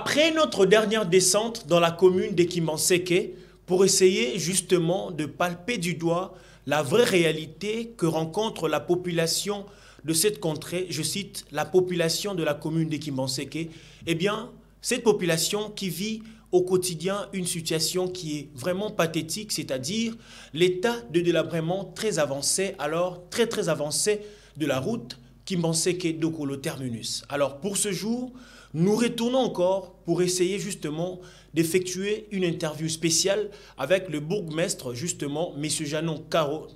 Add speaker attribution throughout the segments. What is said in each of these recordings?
Speaker 1: Après notre dernière descente dans la commune d'Ekimbanseke, pour essayer justement de palper du doigt la vraie réalité que rencontre la population de cette contrée, je cite, la population de la commune d'Ekimbanseke, eh bien, cette population qui vit au quotidien une situation qui est vraiment pathétique, c'est-à-dire l'état de délabrement très avancé, alors très avancé de la route Kimbanseke-Dokolo terminus. Alors pour ce jour, nous retournons encore pour essayer justement d'effectuer une interview spéciale avec le bourgmestre justement, M. Janon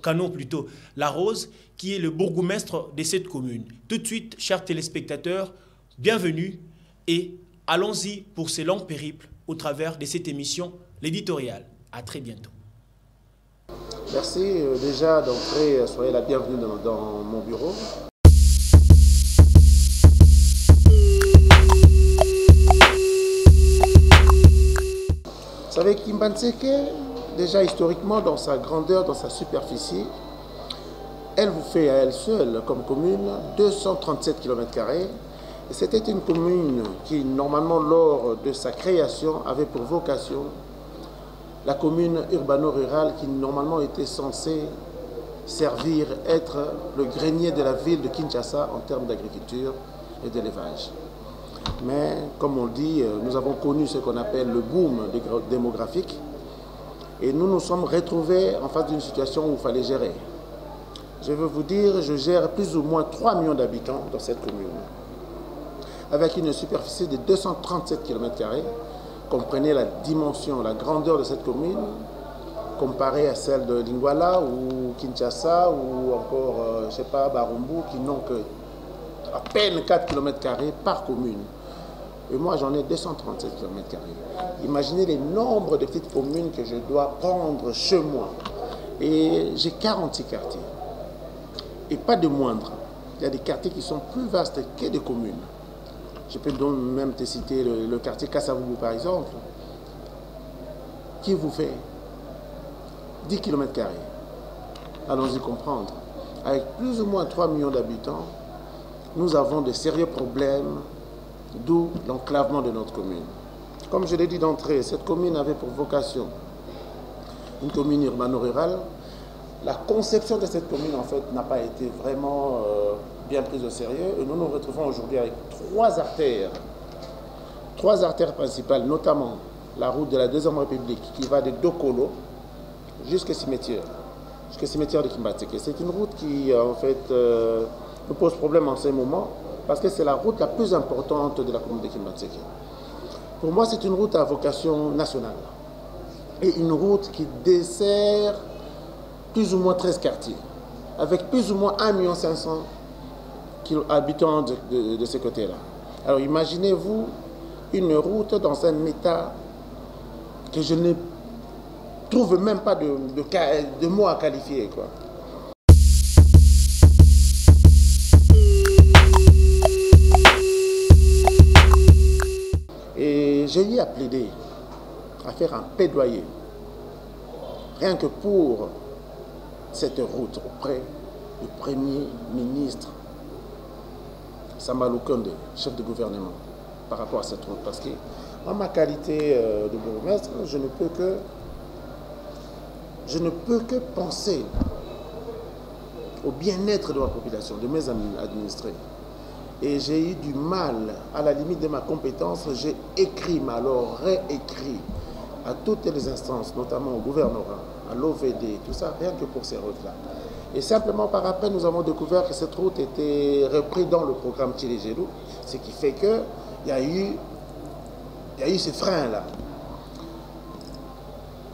Speaker 1: Canon plutôt Larose, qui est le bourgmestre de cette commune. Tout de suite, chers téléspectateurs, bienvenue et allons-y pour ce long périple au travers de cette émission, l'éditorial. À très bientôt.
Speaker 2: Merci. Déjà d'entrée, soyez la bienvenue dans mon bureau. Vous savez, Kimbanseke, déjà historiquement, dans sa grandeur, dans sa superficie, elle vous fait à elle seule, comme commune, 237 km². Et c'était une commune qui, normalement, lors de sa création, avait pour vocation la commune urbano-rurale qui, normalement, était censée servir, être le grenier de la ville de Kinshasa en termes d'agriculture et d'élevage. Mais, comme on dit, nous avons connu ce qu'on appelle le boom démographique et nous nous sommes retrouvés en face d'une situation où il fallait gérer. Je veux vous dire, je gère plus ou moins 3 millions d'habitants dans cette commune, avec une superficie de 237 km². Comprenez la dimension, la grandeur de cette commune, comparée à celle de Lingwala ou Kinshasa ou encore, je ne sais pas, Barumbu, qui n'ont que à peine 4 km² par commune. Et moi, j'en ai 237 km². Imaginez les nombres de petites communes que je dois prendre chez moi. Et j'ai 46 quartiers. Et pas de moindre. Il y a des quartiers qui sont plus vastes que des communes. Je peux donc même te citer le quartier Kassavubu, par exemple, qui vous fait 10 km². Allons-y comprendre. Avec plus ou moins 3 millions d'habitants, nous avons de sérieux problèmes, d'où l'enclavement de notre commune. Comme je l'ai dit d'entrée, cette commune avait pour vocation une commune urbano-rurale. La conception de cette commune, en fait, n'a pas été vraiment bien prise au sérieux. Et nous nous retrouvons aujourd'hui avec 3 artères. 3 artères principales, notamment la route de la Deuxième République qui va de Dokolo jusqu'au cimetière de Kimbanseke. C'est une route qui, en fait, nous pose problème en ce moment parce que c'est la route la plus importante de la commune de Kimbanseke. Pour moi, c'est une route à vocation nationale et une route qui dessert plus ou moins 13 quartiers, avec plus ou moins 1 500 000 habitants de ce côté-là. Alors imaginez-vous une route dans un état que je ne trouve même pas de mots à qualifier, quoi. Et j'ai eu à plaider, à faire un plaidoyer, rien que pour cette route auprès du Premier ministre Samba Lukonde, chef de gouvernement, par rapport à cette route. Parce que, en ma qualité de bourgmestre, je ne peux que penser au bien-être de ma population, de mes administrés. Et j'ai eu du mal, à la limite de ma compétence, j'ai écrit, mais alors réécrit à toutes les instances, notamment au gouvernorat, à l'OVD, tout ça, rien que pour ces routes-là. Et simplement par après, nous avons découvert que cette route était reprise dans le programme Tchilégelou, ce qui fait qu'il y a eu ce frein-là.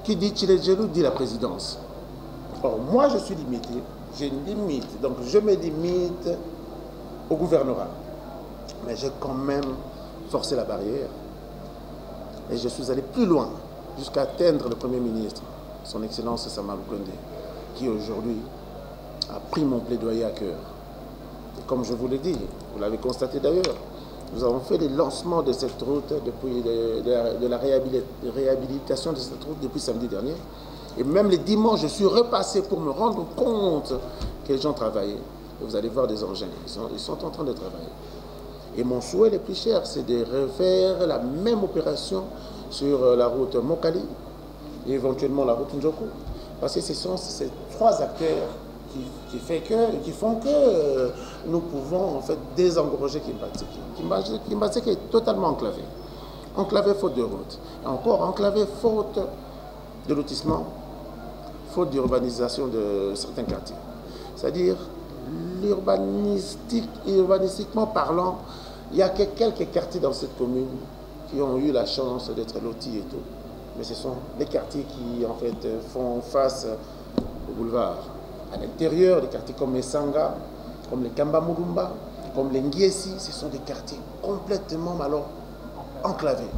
Speaker 2: Qui dit Tchilégelou dit la présidence. Or, moi, je suis limité, j'ai une limite, donc je me limite au gouvernorat. Mais j'ai quand même forcé la barrière et je suis allé plus loin jusqu'à atteindre le Premier ministre, son Excellence Samba Lukonde, qui aujourd'hui a pris mon plaidoyer à cœur. Et comme je vous l'ai dit, vous l'avez constaté d'ailleurs, nous avons fait les lancements de cette route, depuis de la réhabilitation de cette route depuis samedi dernier. Et même les dimanches, je suis repassé pour me rendre compte que les gens travaillaient. Et vous allez voir des engins, ils sont en train de travailler. Et mon souhait le plus cher, c'est de refaire la même opération sur la route Mokali et éventuellement la route Ndjoko. Parce que ce sont ces trois acteurs qui font que nous pouvons en fait désengorger Kimbanzeke. Kimbanzeke est totalement enclavé. Enclavé faute de route. Et encore enclavé faute de lotissement, faute d'urbanisation de certains quartiers. C'est-à-dire, urbanistiquement parlant, il y a que quelques quartiers dans cette commune qui ont eu la chance d'être lotis et tout. Mais ce sont les quartiers qui en fait font face au boulevard. À l'intérieur, des quartiers comme les Sanga, comme les Kamba Murumba, comme les Ngiesi, ce sont des quartiers complètement alors enclavés.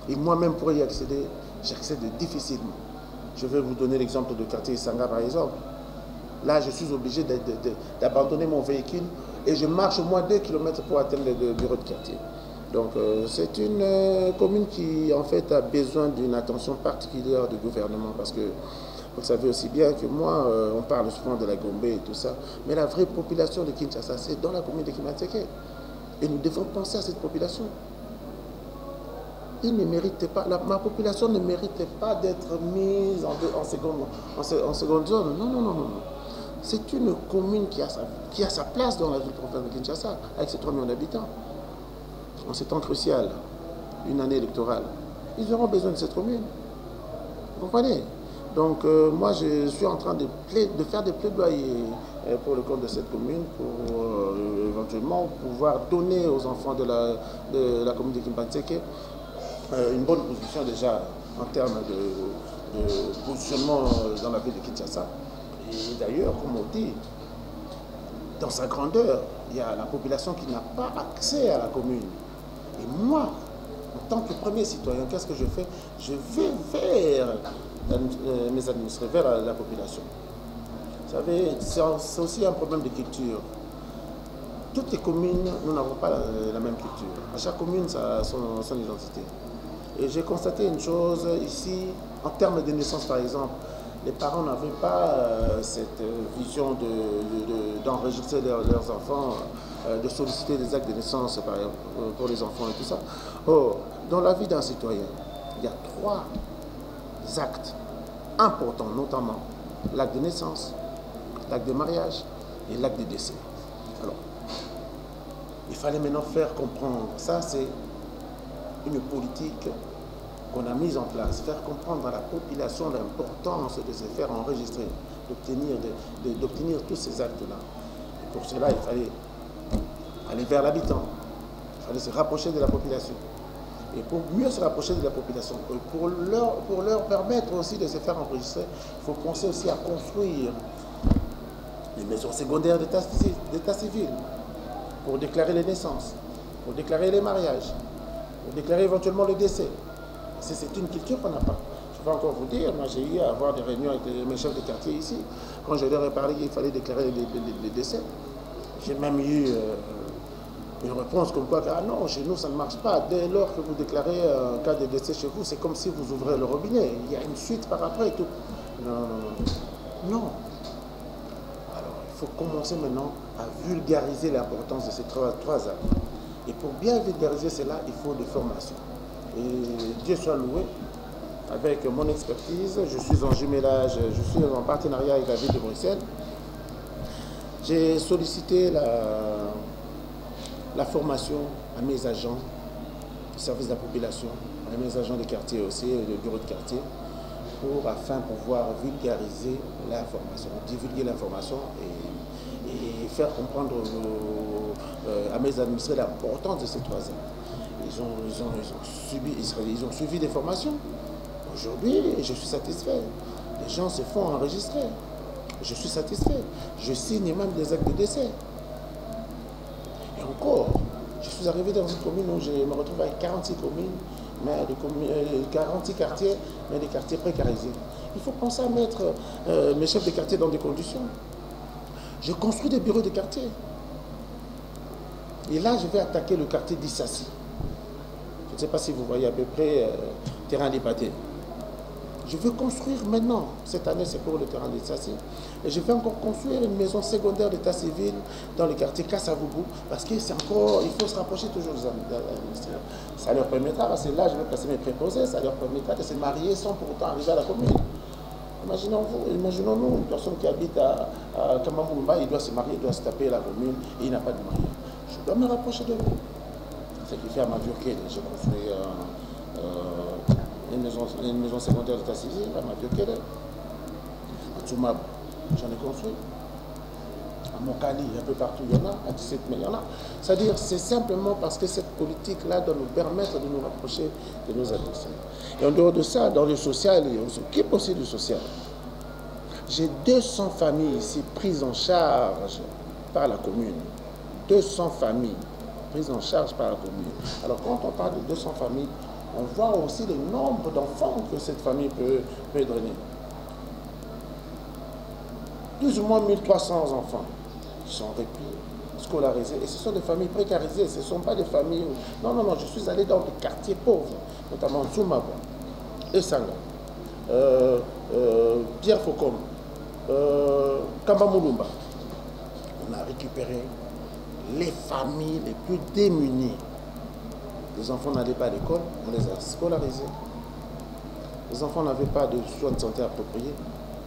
Speaker 2: Et moi-même, pour y accéder, j'accède difficilement. Je vais vous donner l'exemple du quartier Sanga, par exemple. Là, je suis obligé d'abandonner mon véhicule et je marche au moins 2 km pour atteindre le bureau de quartier. Donc, c'est une commune qui, en fait, a besoin d'une attention particulière du gouvernement parce que vous savez aussi bien que moi, on parle souvent de la Gombe et tout ça, mais la vraie population de Kinshasa, c'est dans la commune de Kimbanzeke. Et nous devons penser à cette population. Il ne mérite pas, ma population ne mérite pas d'être mise en seconde zone. Non, non, non, non. C'est une commune qui a sa place dans la ville province de Kinshasa, avec ses 3 millions d'habitants. En ces temps crucial, une année électorale, ils auront besoin de cette commune. Vous comprenez? Donc, moi, je suis en train de faire des plaidoyers pour le compte de cette commune, pour éventuellement pouvoir donner aux enfants de la commune de Kimbanzeke une bonne position déjà en termes de positionnement dans la ville de Kinshasa. Et d'ailleurs, comme on dit, dans sa grandeur, il y a la population qui n'a pas accès à la commune. Et moi, en tant que premier citoyen, qu'est-ce que je fais? Je vais vers mes administrés, vers la population. Vous savez, c'est aussi un problème de culture. Toutes les communes, nous n'avons pas la même culture. À chaque commune, ça a son identité. Et j'ai constaté une chose ici, en termes de naissance par exemple, les parents n'avaient pas cette vision d'enregistrer leurs enfants, de solliciter des actes de naissance pour les enfants et tout ça. Or, dans la vie d'un citoyen, il y a 3 actes importants, notamment l'acte de naissance, l'acte de mariage et l'acte de décès. Alors, il fallait maintenant faire comprendre, ça c'est une politique qu'on a mise en place, faire comprendre à la population l'importance de se faire enregistrer, d'obtenir tous ces actes-là. Et pour cela, il fallait aller vers l'habitant, il fallait se rapprocher de la population. Et pour mieux se rapprocher de la population, et pour leur permettre aussi de se faire enregistrer, il faut penser aussi à construire les maisons secondaires d'état civil pour déclarer les naissances, pour déclarer les mariages, pour déclarer éventuellement le décès. C'est une culture qu'on n'a pas. Je vais encore vous dire, moi j'ai eu à avoir des réunions avec mes chefs de quartier ici, quand je leur ai parlé qu'il fallait déclarer les décès. J'ai même eu une réponse comme quoi, ah non, chez nous ça ne marche pas. Dès lors que vous déclarez un cas de décès chez vous, c'est comme si vous ouvrez le robinet. Il y a une suite par après et tout. Non, non, non. Non. Alors, il faut commencer maintenant à vulgariser l'importance de ces trois actes. Et pour bien vulgariser cela, il faut des formations. Et Dieu soit loué, avec mon expertise, je suis en jumelage, je suis en partenariat avec la ville de Bruxelles. J'ai sollicité la formation à mes agents du service de la population, à mes agents de quartier aussi, de bureau de quartier, afin de pouvoir vulgariser l'information, divulguer l'information et faire comprendre à mes administrés l'importance de ces 3 ans. Ils ont suivi des formations. Aujourd'hui, je suis satisfait. Les gens se font enregistrer. Je suis satisfait. Je signe même des actes de décès. Et encore, je suis arrivé dans une commune où je me retrouve avec 46 communes, mais 46 quartiers, mais des quartiers précarisés. Il faut penser à mettre mes chefs de quartier dans des conditions. Je construis des bureaux de quartier. Et là, je vais attaquer le quartier d'Issassi. Je ne sais pas si vous voyez à peu près terrain des pâtés. Je veux construire maintenant. Cette année, c'est pour le terrain de Tsasi. Et je vais encore construire une maison secondaire d'état civil dans le quartier Kassavoubou. Parce que c'est encore, il faut se rapprocher toujours des administrés. Ça leur permettra, parce que là, je vais placer mes préposés, ça leur permettra de se marier sans pour autant arriver à la commune. Imaginons-nous, une personne qui habite à Kamamboumba, il doit se marier, il doit se taper à la commune, et il n'a pas de moyens. Je dois me rapprocher de lui. Ce qui fait à Maviokele, j'ai construit une maison secondaire d'état civil à Maviokele. À Tsumab, j'en ai construit. À Mokali, un peu partout, il y en a. À 17 000, il y en a. C'est-à-dire, c'est simplement parce que cette politique-là doit nous permettre de nous rapprocher de nos adversaires. Et en dehors de ça, dans le social, on s'occupe aussi du social. J'ai 200 familles ici prises en charge par la commune. 200 familles prises en charge par la commune. Alors, quand on parle de 200 familles, on voit aussi le nombre d'enfants que cette famille peut drainer. Plus ou moins 1300 enfants qui sont scolarisés. Et ce sont des familles précarisées, ce ne sont pas des familles... Non, non, non, je suis allé dans des quartiers pauvres, notamment Tsumabo, Essanga, Pierre Faucom, Kambamulumba. On a récupéré les familles les plus démunies. Les enfants n'allaient pas à l'école, on les a scolarisés. Les enfants n'avaient pas de soins de santé appropriés.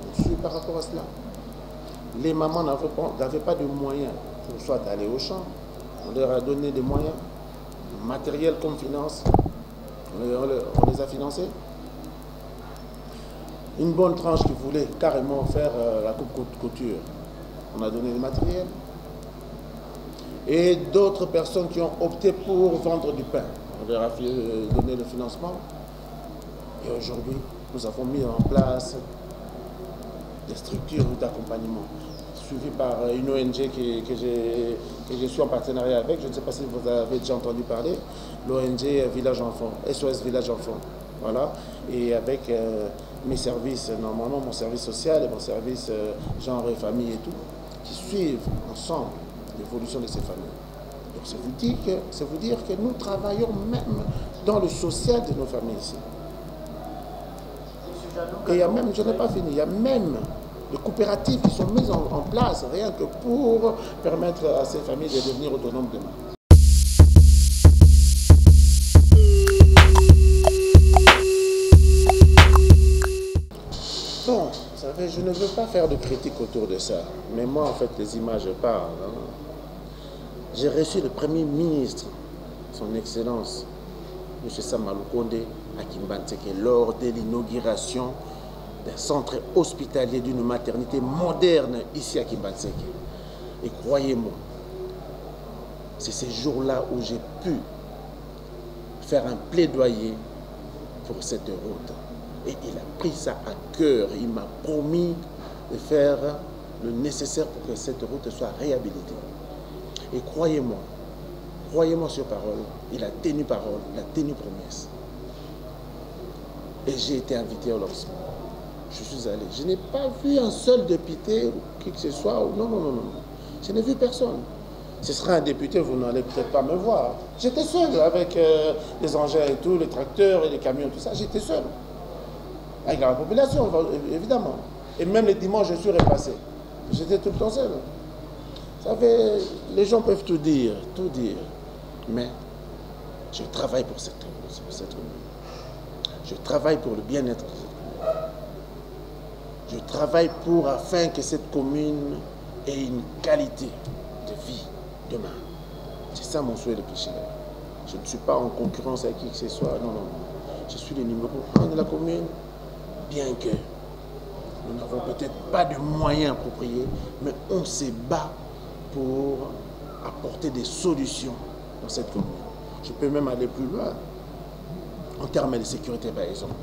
Speaker 2: On suit par rapport à cela. Les mamans n'avaient pas de moyens pour soit aller au champ. On leur a donné des moyens matériels comme finance. On les a financés. Une bonne tranche qui voulait carrément faire la couture. On a donné le matériel. Et d'autres personnes qui ont opté pour vendre du pain. On leur a donné le financement. Et aujourd'hui, nous avons mis en place des structures d'accompagnement, suivies par une ONG que je suis en partenariat avec. Je ne sais pas si vous avez déjà entendu parler, l'ONG Village Enfant, SOS Village Enfant. Voilà. Et avec mes services, normalement mon service social et mon service genre et famille et tout, qui suivent ensemble l'évolution de ces familles. Donc c'est vous dire que nous travaillons même dans le social de nos familles ici. Et il y a même, je n'ai pas fini, il y a même des coopératives qui sont mises en place rien que pour permettre à ces familles de devenir autonomes demain. Bon, vous savez, je ne veux pas faire de critique autour de ça, mais moi en fait les images parlent. Hein. J'ai reçu le Premier ministre, son Excellence, M. Samalou Kondé, à Kimbantseke, lors de l'inauguration d'un centre hospitalier d'une maternité moderne ici à Kimbantseke. Et croyez-moi, c'est ces jours-là où j'ai pu faire un plaidoyer pour cette route. Et il a pris ça à cœur. Il m'a promis de faire le nécessaire pour que cette route soit réhabilitée. Et croyez-moi sur parole, il a tenu parole, il a tenu promesse. Et j'ai été invité au lancement. Je suis allé. Je n'ai pas vu un seul député ou qui que ce soit. Non, non, non, non. Je n'ai vu personne. Ce sera un député, vous n'allez peut-être pas me voir. J'étais seul avec les engins et tout, les tracteurs et les camions, tout ça. J'étais seul. Avec la population, évidemment. Et même les dimanches, je suis repassé. J'étais tout le temps seul. Vous savez, les gens peuvent tout dire, mais je travaille pour cette commune. Je travaille pour le bien-être de cette commune. Je travaille afin que cette commune ait une qualité de vie demain. C'est ça mon souhait le plus cher. Je ne suis pas en concurrence avec qui que ce soit. Non, non, non. Je suis le numéro 1 de la commune, bien que nous n'avons peut-être pas de moyens appropriés, mais on se bat pour apporter des solutions dans cette commune. Je peux même aller plus loin en termes de sécurité, par exemple.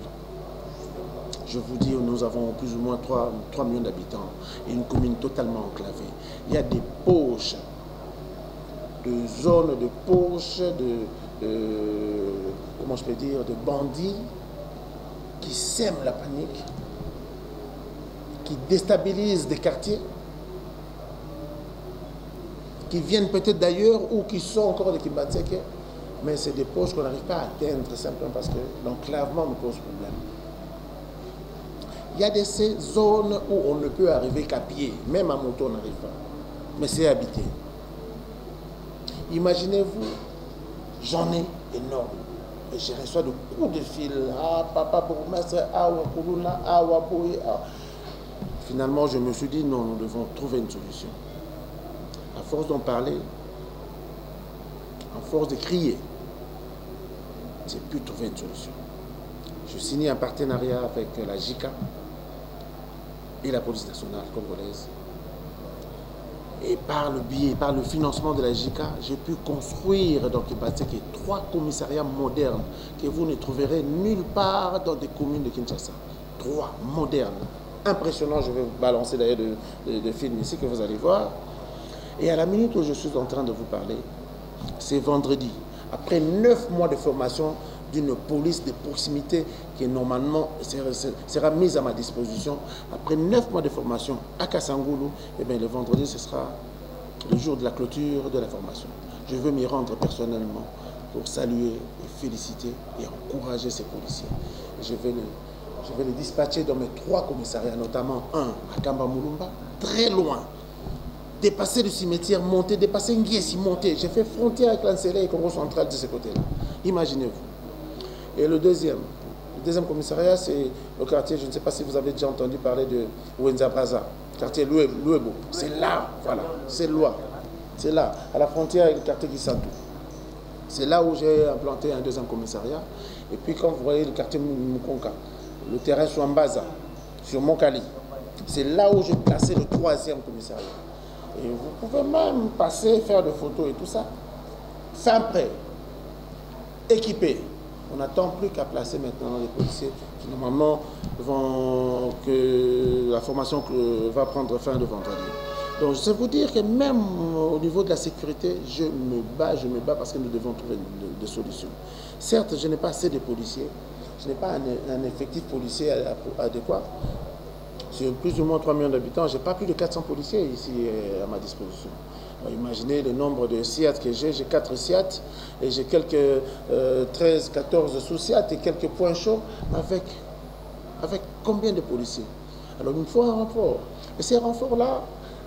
Speaker 2: Je vous dis, nous avons plus ou moins 3 millions d'habitants et une commune totalement enclavée. Il y a des poches, de zones de poches, comment je peux dire, de bandits qui sèment la panique, qui déstabilisent des quartiers, qui viennent peut-être d'ailleurs ou qui sont encore de Kimbantseke, mais c'est des poches qu'on n'arrive pas à atteindre simplement parce que l'enclavement nous pose problème. Il y a des zones où on ne peut arriver qu'à pied. Même à moto, on n'arrive pas. Mais c'est habité. Imaginez-vous, j'en ai énorme. Et je reçois de coups de fil. Ah, papa bourgmestre, ah, Wakuluna, ah, Waboui, ah. Finalement, je me suis dit, non, nous devons trouver une solution. À force d'en parler, à force de crier, j'ai pu trouver une solution. Je signe un partenariat avec la JICA et la police nationale congolaise. Et par le biais, par le financement de la JICA, j'ai pu construire dans Kimbanzeke 3 commissariats modernes que vous ne trouverez nulle part dans des communes de Kinshasa. 3 modernes. Impressionnant, je vais vous balancer d'ailleurs de films ici que vous allez voir. Et à la minute où je suis en train de vous parler, c'est vendredi. Après 9 mois de formation d'une police de proximité qui normalement sera mise à ma disposition. Après 9 mois de formation à Kassangoulou, eh bien, le vendredi, ce sera le jour de la clôture de la formation. Je veux m'y rendre personnellement pour saluer et féliciter et encourager ces policiers. Je vais les dispatcher dans mes 3 commissariats, notamment un à Kamba Mulumba, très loin. Dépasser le cimetière, monter, dépasser Ngiesi, monter. J'ai fait frontière avec l'Ansele et Congo central de ce côté-là. Imaginez-vous. Et le deuxième commissariat, c'est le quartier, je ne sais pas si vous avez déjà entendu parler de Wenza Braza, quartier Louebo. C'est là, voilà, c'est loin. C'est là, à la frontière avec le quartier Gisantou. C'est là où j'ai implanté un 2e commissariat. Et puis quand vous voyez le quartier Mukonka, le terrain Swambaza, sur Monkali, c'est là où j'ai placé le 3e commissariat. Et vous pouvez même passer, faire des photos et tout ça. Fin prêt, équipé. On n'attend plus qu'à placer maintenant les policiers qui normalement que la formation va prendre fin le vendredi. Donc je sais vous dire que même au niveau de la sécurité, je me bats parce que nous devons trouver des solutions. Certes, je n'ai pas assez de policiers, je n'ai pas un effectif policier adéquat. Sur plus ou moins 3 millions d'habitants, je n'ai pas plus de 400 policiers ici à ma disposition. Alors, imaginez le nombre de SIAT que j'ai 4 SIAT et j'ai quelques 13, 14 sous-SIAT et quelques points chauds avec combien de policiers? Alors il me faut un renfort. Et ces renforts-là,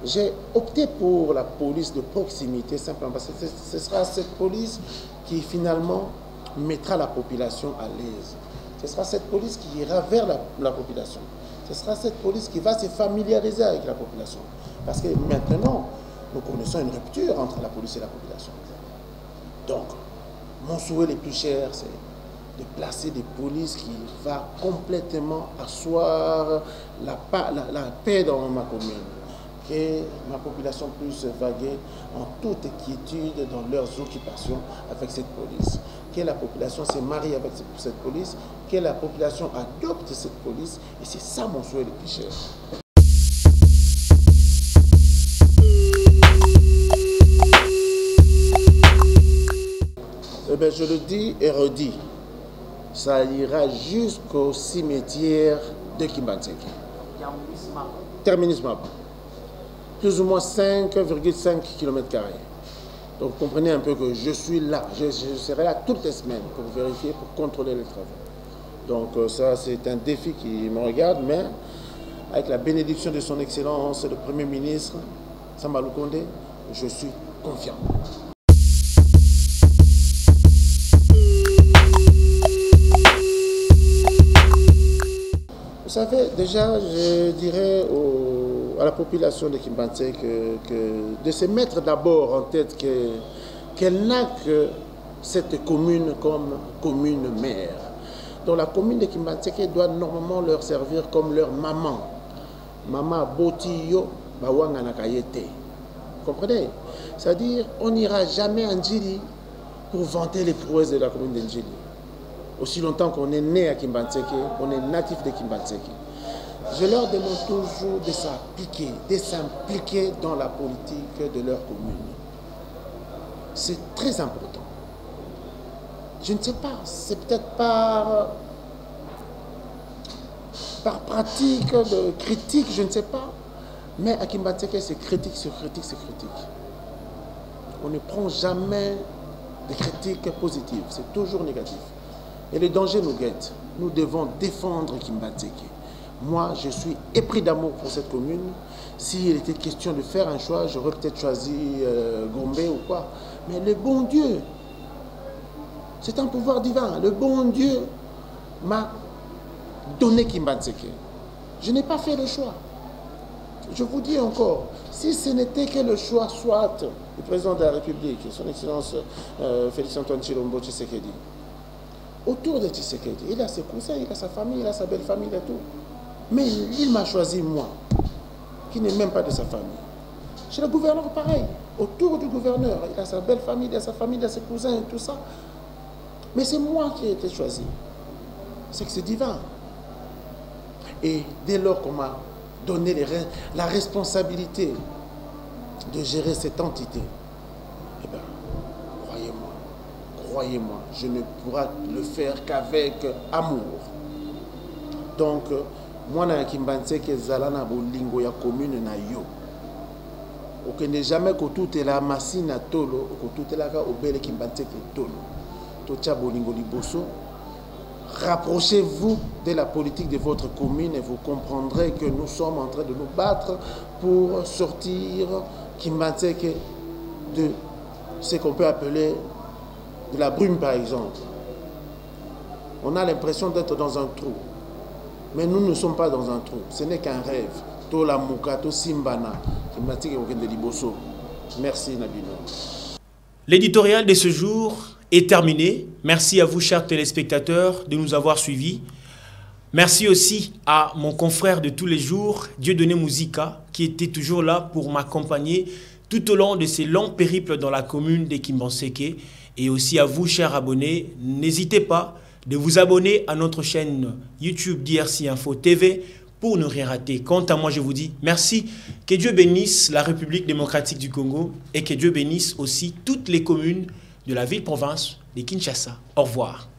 Speaker 2: j'ai opté pour la police de proximité simplement parce que ce sera cette police qui finalement mettra la population à l'aise. Ce sera cette police qui ira vers la population. Ce sera cette police qui va se familiariser avec la population. Parce que maintenant, nous connaissons une rupture entre la police et la population. Donc, mon souhait le plus cher, c'est de placer des polices qui vont complètement asseoir la paix dans ma commune. Que ma population puisse vaguer en toute quiétude dans leurs occupations avec cette police. Que la population se marie avec cette police, que la population adopte cette police, et c'est ça mon souhait le plus cher. Eh bien, je le dis et redis, ça ira jusqu'au cimetière de Kimbanzeke. Terminus Map. Plus ou moins 5,5 km². Donc vous comprenez un peu que je suis là, je serai là toutes les semaines pour vérifier, pour contrôler les travaux. Donc ça c'est un défi qui me regarde, mais avec la bénédiction de son Excellence le Premier ministre, Samba Lukonde, je suis confiant. Vous savez, déjà je dirais à la population de Kimbanzeke que de se mettre d'abord en tête qu'elle n'a que cette commune comme commune mère. Donc la commune de Kimbanzeke doit normalement leur servir comme leur maman. Maman Botiyo Bawanga Nakayete. Vous comprenez? C'est-à-dire, on n'ira jamais en Djili pour vanter les prouesses de la commune de Djili. Aussi longtemps qu'on est né à Kimbanzeke, on est natif de Kimbanzeke. Je leur demande toujours de s'impliquer dans la politique de leur commune. C'est très important. Je ne sais pas, c'est peut-être par pratique de critique, je ne sais pas. Mais à Kimbanzeke, c'est critique sur critique sur critique. On ne prend jamais de critiques positives, c'est toujours négatif. Et le danger nous guette. Nous devons défendre Kimbanzeke. Moi, je suis épris d'amour pour cette commune. S'il était question de faire un choix, j'aurais peut-être choisi Gombe ou quoi. Mais le bon Dieu, c'est un pouvoir divin. Le bon Dieu m'a donné Kimbanzeke. Je n'ai pas fait le choix. Je vous dis encore, si ce n'était que le choix soit du président de la République, son Excellence Félix-Antoine Tshilombo Tshisekedi, autour de Tshisekedi, il a ses cousins, il a sa famille, il a sa belle famille et tout. Mais il m'a choisi moi, qui n'est même pas de sa famille. Chez le gouverneur, pareil. Autour du gouverneur, il a sa belle famille, il a sa famille, il a ses cousins et tout ça. Mais c'est moi qui ai été choisi. C'est que c'est divin. Et dès lors qu'on m'a donné la responsabilité de gérer cette entité, eh bien, croyez-moi, je ne pourrai le faire qu'avec amour. Donc, moi, na Kimbanzeke zalana bolingo ya commune na yo. Ok, n'est jamais que tout est la machine à tolo, que tout est là au bel Kimbanzeke tolo. Tocha bolingo liboso. Rapprochez-vous de la politique de votre commune et vous comprendrez que nous sommes en train de nous battre pour sortir Kimbanzeke de ce qu'on peut appeler de la brume, par exemple. On a l'impression d'être dans un trou. Mais nous ne sommes pas dans un trou. Ce n'est qu'un rêve. Tola Mukato Simbana. Merci Nabino.
Speaker 1: L'éditorial de ce jour est terminé. Merci à vous, chers téléspectateurs, de nous avoir suivis. Merci aussi à mon confrère de tous les jours, Dieudonné Mouzika, qui était toujours là pour m'accompagner tout au long de ces longs périples dans la commune de Kimbanzeke. Et aussi à vous, chers abonnés, n'hésitez pas de vous abonner à notre chaîne YouTube DRC Info TV pour ne rien rater. Quant à moi, je vous dis merci. Que Dieu bénisse la République démocratique du Congo et que Dieu bénisse aussi toutes les communes de la ville-province de Kinshasa. Au revoir.